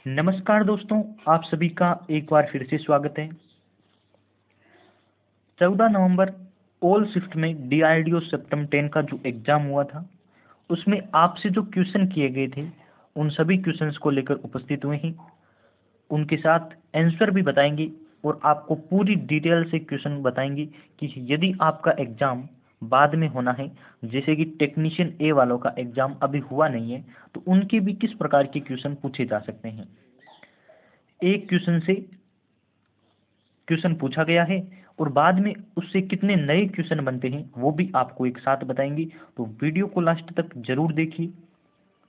नमस्कार दोस्तों, आप सभी का एक बार फिर से स्वागत है। 14 नवंबर ऑल शिफ्ट में डीआरडीओ सेप्टम 10 का जो एग्जाम हुआ था, उसमें आपसे जो क्वेश्चन किए गए थे, उन सभी क्वेश्चंस को लेकर उपस्थित हुए हैं। उनके साथ आंसर भी बताएंगे और आपको पूरी डिटेल से क्वेश्चन बताएंगे कि यदि आपका एग्जाम बाद में होना है, जैसे कि टेक्नीशियन ए वालों का एग्जाम अभी हुआ नहीं है, तो उनके भी किस प्रकार के क्वेश्चन पूछे जा सकते हैं। एक क्वेश्चन से क्वेश्चन पूछा गया है और बाद में उससे कितने नए क्वेश्चन बनते हैं वो भी आपको एक साथ बताएंगे। तो वीडियो को लास्ट तक जरूर देखिए।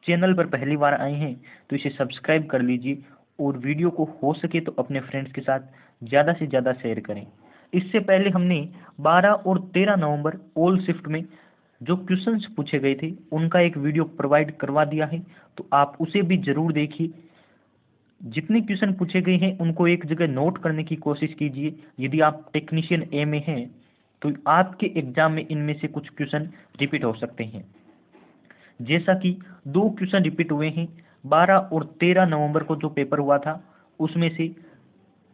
चैनल पर पहली बार आए हैं तो इसे सब्सक्राइब कर लीजिए और वीडियो को हो सके तो अपने फ्रेंड्स के साथ ज़्यादा से ज़्यादा शेयर करें। इससे पहले हमने 12 और 13 नवंबर ऑल शिफ्ट में जो क्वेश्चंस पूछे गए थे उनका एक वीडियो प्रोवाइड करवा दिया है, तो आप उसे भी जरूर देखिए। जितने क्वेश्चन पूछे गए हैं उनको एक जगह नोट करने की कोशिश कीजिए। यदि आप टेक्नीशियन ए में हैं तो आपके एग्जाम में इनमें से कुछ क्वेश्चन रिपीट हो सकते हैं। जैसा कि दो क्वेश्चन रिपीट हुए हैं 12 और 13 नवंबर को जो पेपर हुआ था, उसमें से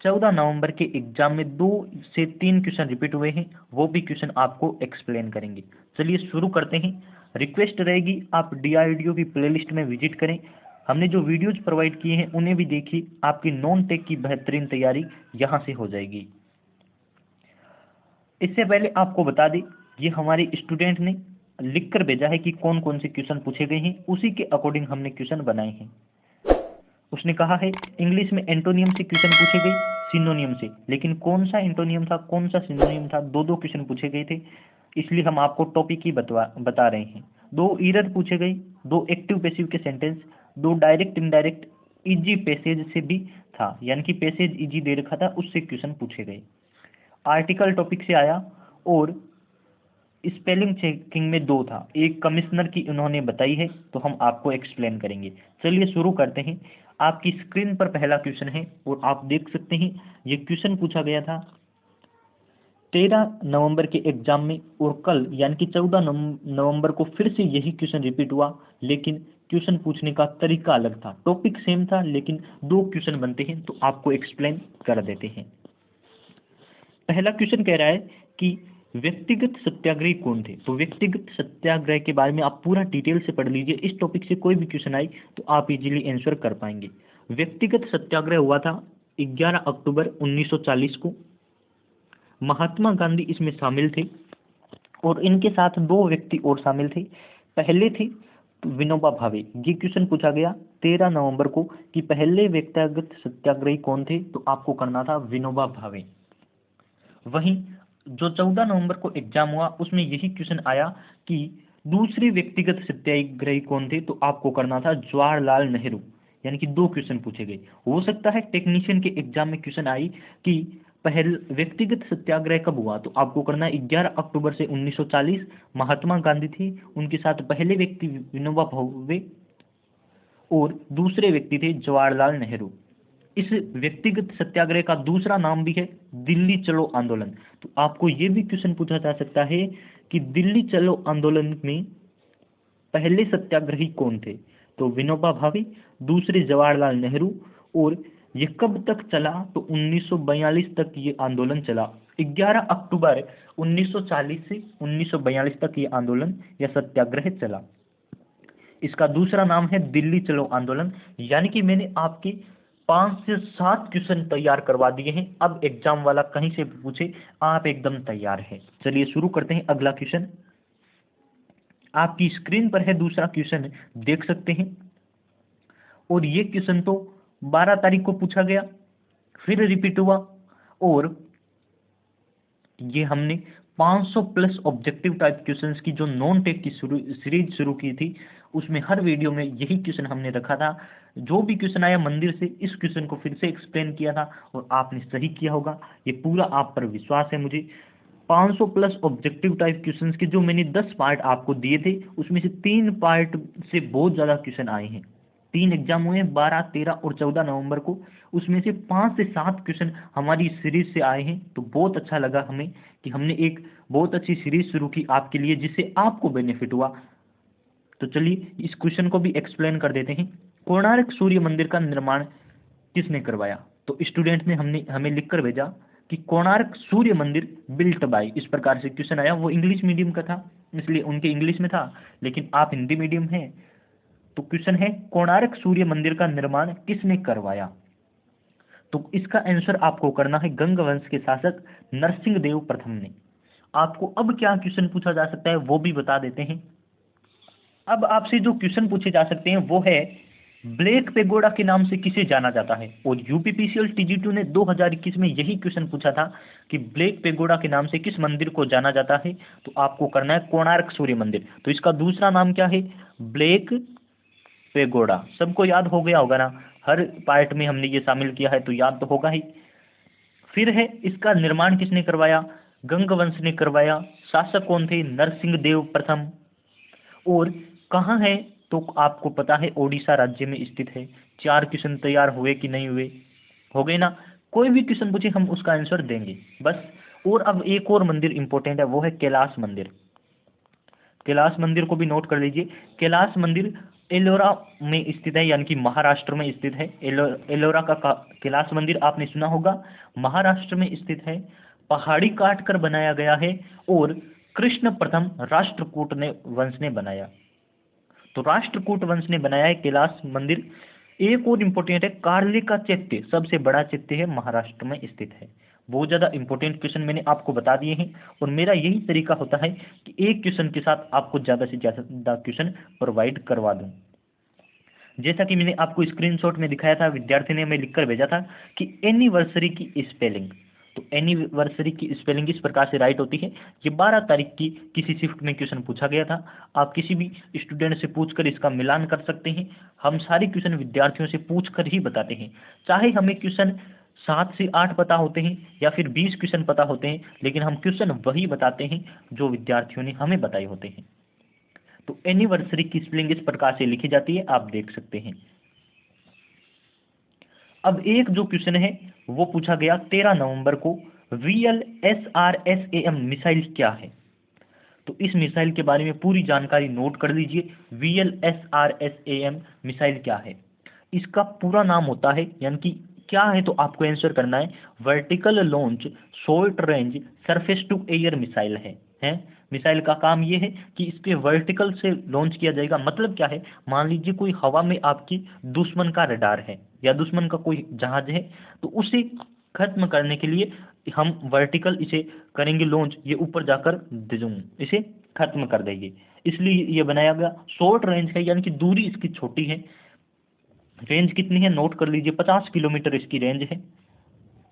14 नवंबर के एग्जाम में 2 से 3 क्वेश्चन रिपीट हुए हैं, वो भी क्वेश्चन आपको एक्सप्लेन करेंगे। चलिए शुरू करते हैं। रिक्वेस्ट रहेगी आप डीआरडीओ की प्लेलिस्ट में विजिट करें। हमने जो वीडियोज प्रोवाइड किए हैं उन्हें भी देखिए, आपकी नॉन टेक की बेहतरीन तैयारी यहाँ से हो जाएगी। इससे पहले आपको बता दें, ये हमारे स्टूडेंट ने लिख कर भेजा है कि कौन कौन से क्वेश्चन पूछे गए हैं, उसी के अकॉर्डिंग हमने क्वेश्चन बनाए हैं। उसने कहा है इंग्लिश में एंटोनियम से क्वेश्चन पूछे गए, सिनोनियम से, लेकिन कौन सा एंटोनियम था कौन सा सिनोनियम था, दो दो क्वेश्चन पूछे गए थे, इसलिए हम आपको टॉपिक ही बता रहे हैं। दो ईरर पूछे गए, दो एक्टिव पैसिव के सेंटेंस, दो डायरेक्ट इनडायरेक्ट इजी पैसेज से भी था, यानी कि पैसेज इजी दे रखा था उससे क्वेश्चन पूछे गए। आर्टिकल टॉपिक से आया और स्पेलिंग चेकिंग में दो था, एक कमिश्नर की उन्होंने बताई है तो हम आपको एक्सप्लेन करेंगे। चलिए शुरू करते हैं। आपकी स्क्रीन पर पहला क्वेश्चन है और आप देख सकते हैं ये क्वेश्चन पूछा गया था 13 नवंबर के एग्जाम में, और कल यानी कि 14 नवंबर को फिर से यही क्वेश्चन रिपीट हुआ, लेकिन क्वेश्चन पूछने का तरीका अलग था। टॉपिक सेम था लेकिन दो क्वेश्चन बनते हैं, तो आपको एक्सप्लेन कर देते हैं। पहला क्वेश्चन कह रहा है कि व्यक्तिगत सत्याग्रही कौन थे। तो व्यक्तिगत सत्याग्रह के बारे में आप पूरा डिटेल से पढ़ लीजिए। इस टॉपिक से कोई भी क्वेश्चन आए तो आप इजीली आंसर कर पाएंगे। व्यक्तिगत सत्याग्रह हुआ था 11 अक्टूबर 1940 को। महात्मा गांधी इसमें शामिल थे और इनके साथ दो व्यक्ति और शामिल थे। पहले थे विनोबा भावे। ये क्वेश्चन पूछा गया 13 नवंबर को कि पहले व्यक्तिगत सत्याग्रही कौन थे, तो आपको करना था विनोबा भावे। वहीं जो 14 नवंबर को एग्जाम हुआ उसमें यही क्वेश्चन आया कि दूसरे व्यक्तिगत सत्याग्रही कौन थे, तो आपको करना था जवाहरलाल नेहरू। यानी कि दो क्वेश्चन पूछे गए। हो सकता है टेक्नीशियन के एग्जाम में क्वेश्चन आई कि पहल व्यक्तिगत सत्याग्रह कब हुआ, तो आपको करना है 11 अक्टूबर से 1940। महात्मा गांधी थे, उनके साथ पहले व्यक्ति विनोबा भावे और दूसरे व्यक्ति थे जवाहरलाल नेहरू। इस व्यक्तिगत सत्याग्रह का दूसरा नाम भी है दिल्ली चलो आंदोलन। तो आपको ये भी क्वेश्चन पूछा जा सकता है कि दिल्ली चलो आंदोलन में पहले सत्याग्रही कौन थे, तो विनोबा भावे, दूसरे जवाहरलाल नेहरू। और ये कब तक चला, तो 1942 तक ये आंदोलन चला। 11 अक्टूबर 1940 से 1942 तक ये आंदोलन या सत्याग्रह चला। इसका दूसरा नाम है दिल्ली चलो आंदोलन। यानी कि मैंने आपके 5 से 7 क्वेश्चन तैयार करवा दिए हैं। अब एग्जाम वाला कहीं से भी पूछे आप एकदम तैयार हैं। चलिए शुरू करते हैं। अगला क्वेश्चन आपकी स्क्रीन पर है, दूसरा क्वेश्चन देख सकते हैं। और ये क्वेश्चन तो 12 तारीख को पूछा गया, फिर रिपीट हुआ, और ये हमने 500 प्लस ऑब्जेक्टिव टाइप क्वेश्चंस की जो नॉन टेक की सीरीज शुरू की थी, उसमें हर वीडियो में यही क्वेश्चन हमने रखा था। जो भी क्वेश्चन आया मंदिर से, इस क्वेश्चन को फिर से एक्सप्लेन किया था और आपने सही किया होगा। ये पूरा आप पर विश्वास है मुझे। 500 प्लस ऑब्जेक्टिव टाइप क्वेश्चंस के जो मैंने 10 पार्ट आपको दिए थे, उसमें से 3 पार्ट से बहुत ज़्यादा क्वेश्चन आए हैं। 3 एग्जाम हुए हैं 12, 13 और 14 नवंबर को। उसमें से 5 से 7 क्वेश्चन हमारी सीरीज से आए हैं। तो बहुत अच्छा लगा हमें कि हमने एक बहुत अच्छी सीरीज शुरू की आपके लिए, जिससे आपको बेनिफिट हुआ। तो चलिए इस क्वेश्चन को भी एक्सप्लेन कर देते हैं। कोणार्क सूर्य मंदिर का निर्माण किसने करवाया? तो स्टूडेंट ने हमें लिख कर भेजा कि कोणार्क सूर्य मंदिर बिल्ट बाय, इस प्रकार से क्वेश्चन आया। वो इंग्लिश मीडियम का था, इसलिए उनके इंग्लिश में था, लेकिन आप हिंदी मीडियम हैं, तो क्वेश्चन है कोणार्क सूर्य मंदिर का निर्माण किसने करवाया? तो इसका आंसर आपको करना है गंग वंश के शासक नरसिंह देव प्रथम ने। आपको अब क्या क्वेश्चन पूछा जा सकता है वो भी बता देते हैं। अब आपसे जो क्वेश्चन पूछे जा सकते हैं वो है ब्लैक पेगोडा के नाम से किसे जाना जाता है? और यूपीपीसीएल टीजी2 ने 2021 में यही क्वेश्चन पूछा था कि ब्लैक पेगोडा के नाम से किस मंदिर को जाना जाता है? तो आपको करना है कोणार्क सूर्य मंदिर। तो इसका दूसरा नाम क्या है? Black pagoda. सबको याद हो गया होगा ना, हर पार्ट में हमने ये शामिल किया है तो याद तो होगा ही। फिर है इसका निर्माण किसने करवाया? गंग वंश ने करवाया। शासक कौन थे? नरसिंह देव प्रथम। और कहाँ है? तो आपको पता है ओडिशा राज्य में स्थित है। 4 क्वेश्चन तैयार हुए कि नहीं हुए? हो गए ना। कोई भी क्वेश्चन पूछे हम उसका आंसर देंगे बस। और अब एक और मंदिर इंपॉर्टेंट है, वो है कैलाश मंदिर। कैलाश मंदिर को भी नोट कर लीजिए। कैलाश मंदिर एलोरा में स्थित है, यानी कि महाराष्ट्र में स्थित है। एलोरा का कैलाश मंदिर आपने सुना होगा, महाराष्ट्र में स्थित है। पहाड़ी काट कर बनाया गया है और कृष्ण प्रथम राष्ट्रकूट ने वंश ने बनाया। तो राष्ट्रकूट वंश ने बनाया है कैलाश मंदिर। एक और इम्पोर्टेंट है, कार्ले का चैत्य, सबसे बड़ा चैत्य है, महाराष्ट्र में स्थित है। बहुत ज़्यादा इंपॉर्टेंट क्वेश्चन मैंने आपको बता दिए हैं, और मेरा यही तरीका होता है कि एक क्वेश्चन के साथ आपको ज़्यादा से ज़्यादा क्वेश्चन प्रोवाइड करवा दूं। जैसा कि मैंने आपको स्क्रीनशॉट में दिखाया था, विद्यार्थी ने हमें लिखकर भेजा था कि एनिवर्सरी की स्पेलिंग। तो एनिवर्सरी की स्पेलिंग इस प्रकार से राइट होती है। ये 12 तारीख की किसी शिफ्ट में क्वेश्चन पूछा गया था। आप किसी भी स्टूडेंट से पूछकर इसका मिलान कर सकते हैं। हम सारे क्वेश्चन विद्यार्थियों से पूछकर ही बताते हैं, चाहे हमें क्वेश्चन 7 से 8 पता होते हैं या फिर 20 क्वेश्चन पता होते हैं, लेकिन हम क्वेश्चन वही बताते हैं जो विद्यार्थियों ने हमें बताए होते हैं। तो एनिवर्सरी की स्पेलिंग इस प्रकार से लिखी जाती है, आप देख सकते हैं। अब एक जो क्वेश्चन है वो पूछा गया 13 नवंबर को, VLSRSAM मिसाइल क्या है? तो इस मिसाइल के बारे में पूरी जानकारी नोट कर लीजिए। VLSRSAM मिसाइल क्या है? इसका पूरा नाम होता है, यानी कि क्या है, तो आपको आंसर करना है vertical launch short range surface to air missile है। मिसाइल का काम ये है कि इसके वर्टिकल से लॉन्च किया जाएगा। मतलब क्या है, मान लीजिए कोई हवा में आपकी दुश्मन का रडार है या दुश्मन का कोई जहाज है, तो उसे खत्म करने के लिए हम वर्टिकल इसे करेंगे लॉन्च, ये ऊपर जाकर इसे खत्म कर देंगे, इसलिए ये बनाया गया। शॉर्ट रेंज है, यानी कि दूरी इसकी छोटी है। रेंज कितनी है नोट कर लीजिए, 50 किलोमीटर इसकी रेंज है।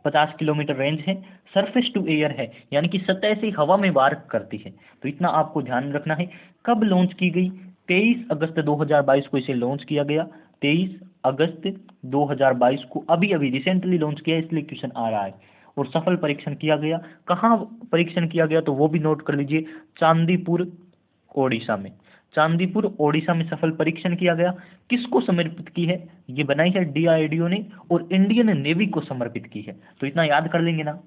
50 किलोमीटर रेंज है। सरफेस टू एयर है, यानी कि सतह से हवा में वार करती है। तो इतना आपको ध्यान रखना है। कब लॉन्च की गई? 23 अगस्त 2022 को इसे लॉन्च किया गया। 23 अगस्त 2022 को अभी अभी रिसेंटली लॉन्च किया, इसलिए क्वेश्चन आ रहा है। और सफल परीक्षण किया गया। कहाँ परीक्षण किया गया तो वो भी नोट कर लीजिए, चांदीपुर ओडिशा में। चांदीपुर ओडिशा में सफल परीक्षण किया गया। किसको समर्पित की है? ये बनाई है DRDO ने और इंडियन नेवी को समर्पित की है। तो इतना याद कर लेंगे ना।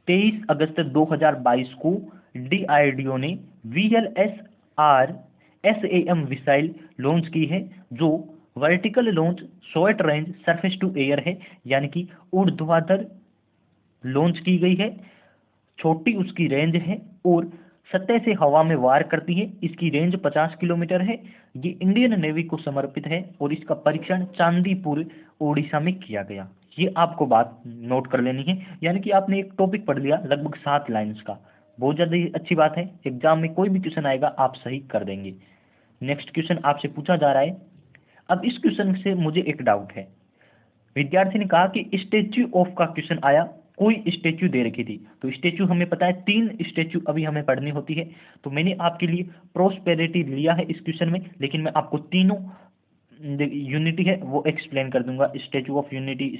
23 अगस्त 2022 को DRDO ने VLSRSAM मिसाइल लॉन्च की है, जो vertical launch short range surface to air है, यानी कि ऊर्ध्वाधर लॉन्च की गई है। छोटी उसकी रेंज है और सतह से हवा में वार करती है। इसकी रेंज 50 किलोमीटर है। ये इंडियन नेवी को समर्पित है और इसका परीक्षण चांदीपुर ओडिशा में किया गया। ये आपको बात नोट कर लेनी है, यानी कि आपने एक टॉपिक पढ़ लिया लगभग 7 लाइन्स का। बहुत ज़्यादा ही अच्छी बात है, एग्जाम में कोई भी क्वेश्चन आएगा आप सही कर देंगे। नेक्स्ट क्वेश्चन आपसे पूछा जा रहा है। अब इस क्वेश्चन से मुझे एक डाउट है। विद्यार्थी ने कहा कि स्टेच्यू ऑफ का क्वेश्चन आया, कोई स्टेच्यू दे रखी थी। तो स्टेच्यू हमें पता है 3 स्टेच्यू अभी हमें पढ़नी होती है। तो मैंने आपके लिए प्रोस्पेरिटी लिया है इस क्वेश्चन में, लेकिन मैं आपको तीनों यूनिटी है वो एक्सप्लेन कर दूंगा। Statue of unity,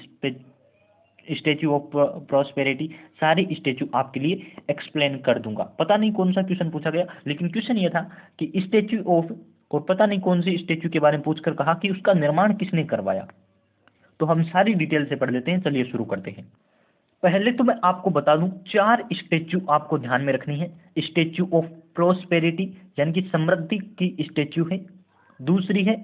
statue of prosperity, सारी स्टेच्यू आपके लिए एक्सप्लेन कर दूंगा। पता नहीं कौन सा क्वेश्चन पूछा गया, लेकिन क्वेश्चन ये था कि स्टेच्यू ऑफ, और पता नहीं कौन सी स्टेच्यू के बारे में पूछकर कहा कि उसका निर्माण किसने करवाया। तो हम सारी डिटेल से पढ़ लेते हैं, चलिए शुरू करते हैं। पहले तो मैं आपको बता दूं, 4 स्टेच्यू आपको ध्यान में रखनी है। स्टेच्यू ऑफ प्रोस्पेरिटी, यानी कि समृद्धि की स्टेच्यू है। दूसरी है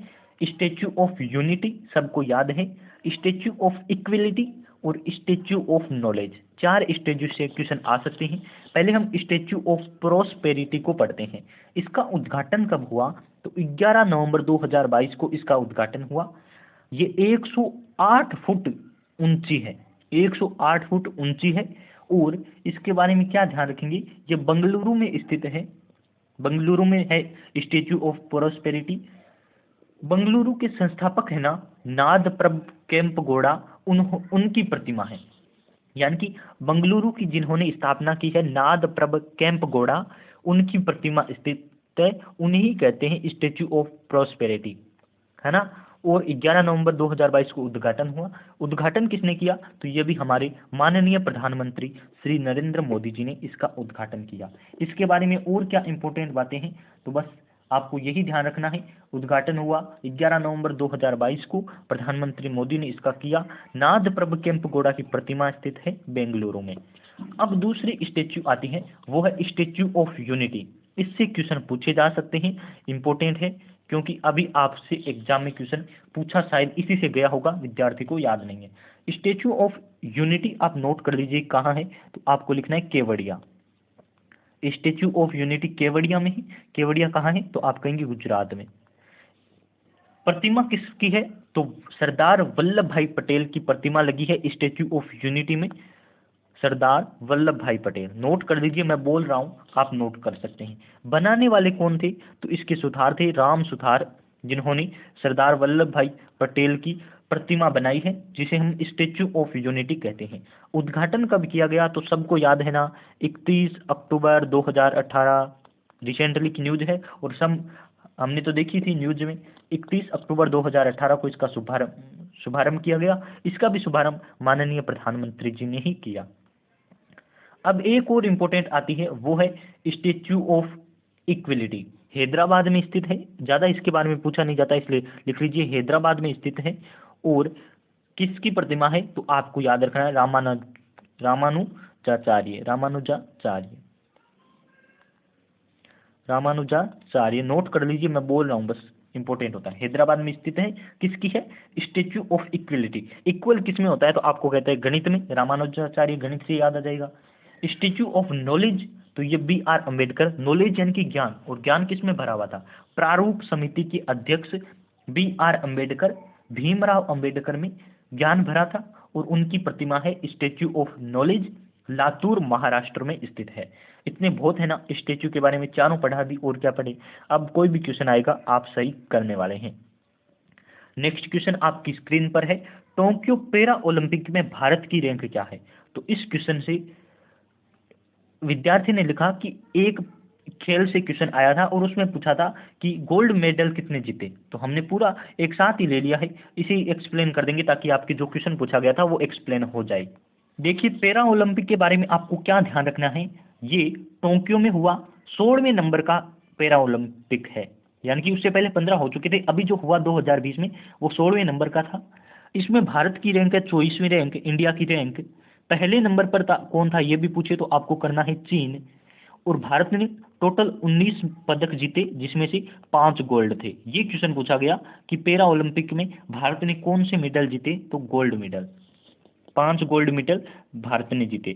स्टैच्यू ऑफ यूनिटी सबको याद है, स्टैच्यू ऑफ इक्वलिटी और स्टैच्यू ऑफ नॉलेज। 4 स्टैच्यू से क्वेश्चन आ सकते हैं। पहले हम स्टैच्यू ऑफ प्रोस्पेरिटी को पढ़ते हैं। इसका उद्घाटन कब हुआ? तो 11 नवंबर 2022 को इसका उद्घाटन हुआ। ये 108 फुट ऊंची है, 108 फुट ऊंची है। और इसके बारे में क्या ध्यान रखेंगे, ये बंगलुरु में स्थित है, बंगलुरु में है स्टैच्यू ऑफ प्रोस्पेरिटी। बंगलुरु के संस्थापक है ना नादप्रभ केम्पगौड़ा, उनकी प्रतिमा है। यानी कि बंगलुरु की जिन्होंने स्थापना की है नादप्रभ केम्पगौड़ा, उनकी प्रतिमा स्थित है। उन्हीं कहते हैं स्टैच्यू ऑफ प्रोस्पेरिटी, है ना। और 11 नवंबर 2022 को उद्घाटन हुआ। उद्घाटन किसने किया? तो ये भी हमारे माननीय प्रधानमंत्री श्री नरेंद्र मोदी जी ने इसका उद्घाटन किया। इसके बारे में और क्या इंपॉर्टेंट बातें हैं, तो बस आपको यही ध्यान रखना है। उद्घाटन हुआ 11 नवंबर 2022 को, प्रधानमंत्री मोदी ने इसका किया। नादप्रभ केम्पगौड़ा की प्रतिमा स्थित है बेंगलुरु में। अब दूसरी स्टैच्यू आती है, वो है स्टैच्यू ऑफ यूनिटी। इससे क्वेश्चन पूछे जा सकते हैं, इंपॉर्टेंट है, क्योंकि अभी आपसे एग्जाम में क्वेश्चन पूछा शायद इसी से गया होगा, विद्यार्थी को याद नहीं है। स्टैच्यू ऑफ यूनिटी आप नोट कर लीजिए कहाँ है, तो आपको लिखना है Kevadia. Statue of unity Kevadia में ही। केवड़िया कहाँ है? तो आप कहेंगे गुजरात में। प्रतिमा किसकी है? तो सरदार वल्लभ भाई पटेल की प्रतिमा लगी है स्टैच्यू ऑफ यूनिटी में। सरदार वल्लभ भाई पटेल, नोट कर लीजिए, मैं बोल रहा हूँ आप नोट कर सकते हैं। बनाने वाले कौन थे? तो इसके सुथार थे राम सुथार, जिन्होंने सरदार वल्लभ भाई पटेल की प्रतिमा बनाई है, जिसे हम स्टैच्यू ऑफ यूनिटी कहते हैं। उद्घाटन कब किया गया? तो सबको याद है ना, 31 अक्टूबर 2018, रिसेंटली की न्यूज है। और हमने तो देखी थी न्यूज में, 31 अक्टूबर 2018 को इसका शुभारंभ किया गया। इसका भी शुभारंभ माननीय प्रधानमंत्री जी ने ही किया। अब एक और इम्पोर्टेंट आती है, वो है स्टैच्यू ऑफ इक्वलिटी। हैदराबाद में स्थित है, ज़्यादा इसके बारे में पूछा नहीं जाता, इसलिए लिख लीजिए हैदराबाद में स्थित है। और किसकी प्रतिमा है? तो आपको याद रखना है रामानुजाचार्य, रामानुजाचार्य, नोट कर लीजिए, मैं बोल रहा हूँ बस, इंपॉर्टेंट होता है। हैदराबाद में स्थित है, किसकी है? Statue of equality. इक्वल किस में होता है? तो आपको कहते हैं गणित में, रामानुजाचार्य गणित से याद आ जाएगा। स्टैच्यू ऑफ नॉलेज, तो ये B.R. अम्बेडकर, नॉलेज यानी कि ज्ञान, और ज्ञान किस में भरा हुआ था? प्रारूप समिति के अध्यक्ष B.R. अम्बेडकर, भीमराव अम्बेडकर में ज्ञान भरा था। और उनकी प्रतिमा है statue of knowledge, Latur Maharashtra में स्थित है। इतने बहुत है ना स्टैच्यू के बारे में, चारों पढ़ा दी, और क्या पढ़े। अब कोई भी क्वेश्चन आएगा आप सही करने वाले हैं। नेक्स्ट क्वेश्चन आपकी स्क्रीन पर है, टोक्यो पैरा ओलंपिक में भारत की रैंक क्या है? तो इस क्वेश्चन से विद्यार्थी ने लिखा कि एक खेल से क्वेश्चन आया था और उसमें पूछा था कि गोल्ड मेडल कितने जीते। तो हमने पूरा एक साथ ही ले लिया है, इसे एक्सप्लेन कर देंगे ताकि आपके जो क्वेश्चन पूछा गया था वो एक्सप्लेन हो जाए। देखिए, पैरा ओलंपिक के बारे में आपको क्या ध्यान रखना है, ये टोक्यो में हुआ, 16वें नंबर का पैरा ओलंपिक है। यानी कि उससे पहले 15 हो चुके थे, अभी जो हुआ 2020 में वो 16वें नंबर का था। इसमें भारत की रैंक है 24वीं रैंक, इंडिया की रैंक। पहले नंबर पर कौन था ये भी पूछे तो आपको करना है चीन। और भारत ने टोटल 19 पदक जीते, जिसमें से 5 गोल्ड थे। ये क्वेश्चन पूछा गया कि पैरा ओलंपिक में भारत ने कौन से मेडल जीते, तो gold medal, 5 gold medal Bharat ने जीते।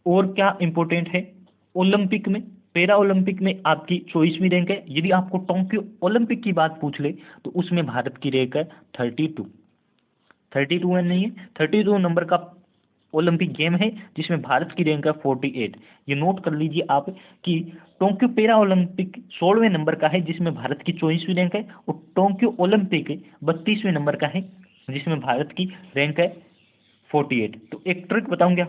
और क्या इंपॉर्टेंट है ओलंपिक में, पैरा ओलंपिक में आपकी 24वीं रैंक है। यदि आपको टोक्यो ओलंपिक की बात पूछ ले तो उसमें भारत की रैंक है 32 है, नहीं है, 32 नंबर का ओलंपिक गेम है, जिसमें भारत की रैंक है 48। ये नोट कर लीजिए आप कि टोक्यो पैरा ओलंपिक 16वें नंबर का है, जिसमें भारत की 24वीं रैंक है। और टोक्यो ओलंपिक 32वें नंबर का है, जिसमें भारत की रैंक है 48। तो एक ट्रिक बताऊं क्या?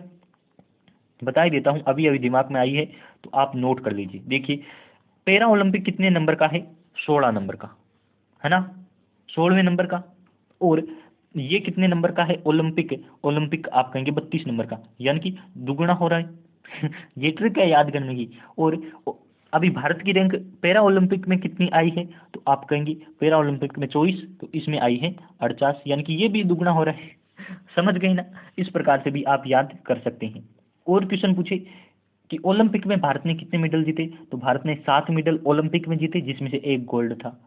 बता ही देता हूं, अभी अभी दिमाग में आई है, तो आप नोट कर लीजिए। देखिए, पैरा ओलंपिक कितने नंबर का है? 16 नंबर का, है ना, 16वें नंबर का। और ये कितने नंबर का है? ओलंपिक आप कहेंगे 32 नंबर का, यानी कि दुगुना हो रहा है। ये ट्रिक है याद करने की। और अभी भारत की रैंक पैरा ओलंपिक में कितनी आई है? तो आप कहेंगे पैरा ओलंपिक में 24, तो इसमें आई है 48, यानी कि ये भी दुगुना हो रहा है। समझ गए ना? इस प्रकार से भी आप याद कर सकते हैं। और क्वेश्चन पूछे कि ओलंपिक में भारत ने कितने मेडल जीते, तो भारत ने 7 मेडल ओलंपिक में जीते, जिसमें से 1 गोल्ड था।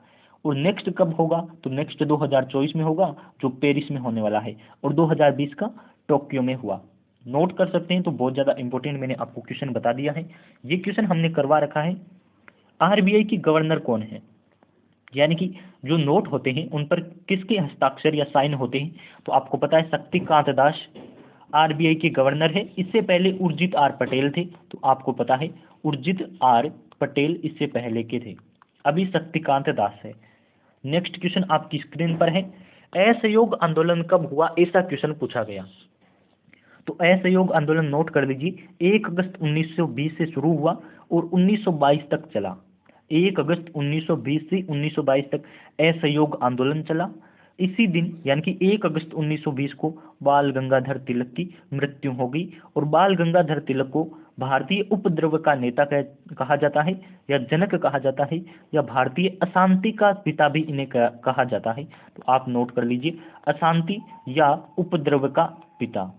और नेक्स्ट कब होगा, तो नेक्स्ट 2024 में होगा, जो पेरिस में होने वाला है, और 2020 का टोक्यो में हुआ। नोट कर सकते हैं। तो बहुत ज़्यादा इंपॉर्टेंट मैंने आपको क्वेश्चन बता दिया है। ये क्वेश्चन हमने करवा रखा है। आरबीआई की गवर्नर कौन है, यानी कि जो नोट होते हैं उन पर किसके हस्ताक्षर या साइन होते हैं, तो आपको पता है शक्तिकांत दास आरबीआई के गवर्नर है। इससे पहले उर्जित आर पटेल थे, तो आपको पता है उर्जित आर पटेल इससे पहले के थे। अभी शक्तिकांत दास है। नेक्स्ट क्वेश्चन आपकी स्क्रीन पर है, असहयोग आंदोलन कब हुआ, ऐसा क्वेश्चन पूछा गया। तो असहयोग आंदोलन नोट कर लीजिए, 1 अगस्त 1920 से शुरू हुआ और 1922 तक चला। 1 अगस्त 1920 से 1922 तक असहयोग आंदोलन चला। इसी दिन यानी कि 1 अगस्त 1920 को बाल गंगाधर तिलक की मृत्यु हो गई, और बाल गंगाधर तिलक को भारतीय उपद्रव का नेता कहा जाता है, या जनक कहा जाता है, या भारतीय अशांति का पिता भी इन्हें कहा जाता है। तो आप नोट कर लीजिए, अशांति या उपद्रव का पिता।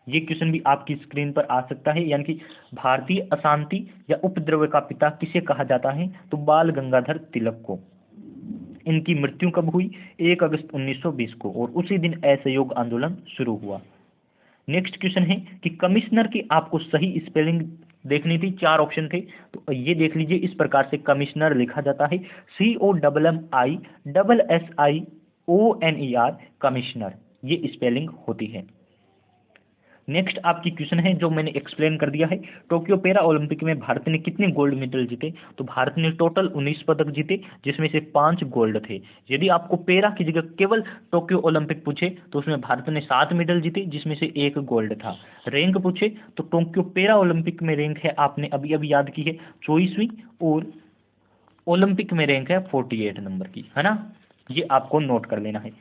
ये क्वेश्चन भी आपकी स्क्रीन पर आ सकता है, यानी कि भारतीय अशांति या उपद्रव का पिता किसे कहा जाता है, तो बाल गंगाधर तिलक को। इनकी मृत्यु कब हुई, 1 अगस्त 1920 को, और उसी दिन असहयोग आंदोलन शुरू हुआ। नेक्स्ट क्वेश्चन है कि कमिश्नर की आपको सही स्पेलिंग देखनी थी, 4 ऑप्शन थे, तो ये देख लीजिए। इस प्रकार से कमिश्नर लिखा जाता है, COMMISSIONER, कमिश्नर, ये स्पेलिंग होती है। नेक्स्ट आपकी क्वेश्चन है जो मैंने एक्सप्लेन कर दिया है, टोक्यो पैरा ओलंपिक में भारत ने कितने गोल्ड मेडल जीते, तो भारत ने टोटल 19 पदक जीते, जिसमें से 5 गोल्ड थे। यदि आपको पैरा की जगह केवल टोक्यो ओलंपिक पूछे तो उसमें भारत ने 7 मेडल जीते, जिसमें से 1 गोल्ड था। रैंक पूछे तो टोक्यो पैरा ओलंपिक में रैंक है, आपने अभी अभी याद की है, 24वीं, और ओलंपिक में रैंक है 48 नंबर की, है ना। ये आपको नोट कर लेना है।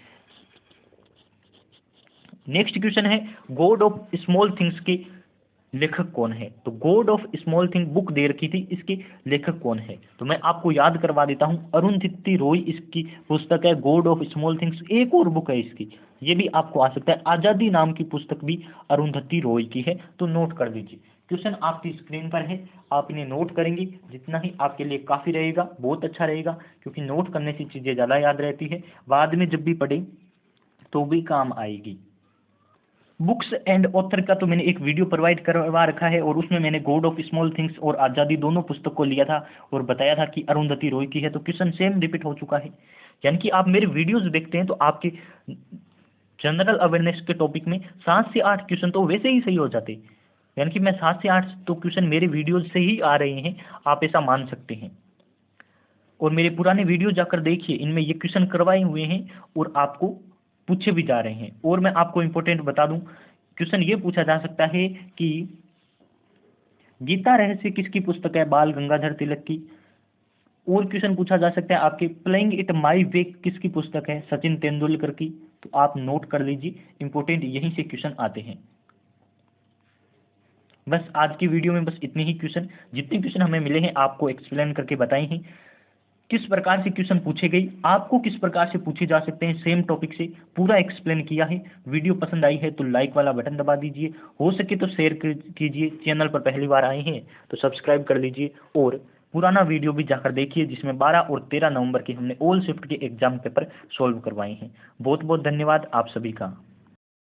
नेक्स्ट क्वेश्चन है, गॉड ऑफ स्मॉल थिंग्स के लेखक कौन है, तो God of Small Thing book दे रखी थी, इसके लेखक कौन है, तो मैं आपको याद करवा देता हूं, अरुंधति रॉय इसकी पुस्तक है, गॉड ऑफ स्मॉल थिंग्स। एक और बुक है इसकी, ये भी आपको आ सकता है, आजादी नाम की पुस्तक भी अरुंधति रॉय की है, तो नोट कर लीजिए। क्वेश्चन आपकी स्क्रीन पर है, आप इन्हें नोट करेंगे, जितना ही आपके लिए काफ़ी रहेगा, बहुत अच्छा रहेगा, क्योंकि नोट करने से चीज़ें ज़्यादा याद रहती है, बाद में जब भी पढ़ें तो भी काम आएगी। बुक्स एंड ऑथर का तो मैंने एक वीडियो प्रोवाइड करवा रखा है, और उसमें मैंने गॉड ऑफ स्मॉल थिंग्स और आज़ादी दोनों पुस्तक को लिया था और बताया था कि अरुंधति रॉय की है, तो क्वेश्चन सेम रिपीट हो चुका है। यानी कि आप मेरे वीडियोस देखते हैं तो आपके जनरल अवेयरनेस के टॉपिक में 7 से 8 क्वेश्चन तो वैसे ही सही हो जाते, यानी कि मैं 7 से 8 तो क्वेश्चन मेरे वीडियोज से ही आ रहे हैं, आप ऐसा मान सकते हैं। और मेरे पुराने वीडियो जाकर देखिए, इनमें ये क्वेश्चन करवाए हुए हैं और आपको पूछे भी जा रहे हैं। और मैं आपको इंपॉर्टेंट बता दूं, क्वेश्चन ये पूछा जा सकता है कि गीता रहस्य किसकी पुस्तक है, बाल गंगाधर तिलक की। और क्वेश्चन पूछा जा सकता है आपके प्लेइंग इट माई वे किसकी पुस्तक है, सचिन तेंदुलकर की। तो आप नोट कर लीजिए, इंपॉर्टेंट यहीं से क्वेश्चन आते हैं। बस आज की वीडियो में बस इतने ही क्वेश्चन, जितने क्वेश्चन हमें मिले हैं आपको एक्सप्लेन करके बताए हैं, किस प्रकार से क्वेश्चन पूछे गए, आपको किस प्रकार से पूछे जा सकते हैं, सेम टॉपिक से पूरा एक्सप्लेन किया है। वीडियो पसंद आई है तो लाइक वाला बटन दबा दीजिए, हो सके तो शेयर कीजिए, चैनल पर पहली बार आए हैं तो सब्सक्राइब कर लीजिए, और पुराना वीडियो भी जाकर देखिए जिसमें 12 और 13 नवंबर के हमने ऑल शिफ्ट के एग्जाम पेपर सॉल्व करवाए हैं। बहुत बहुत धन्यवाद आप सभी का।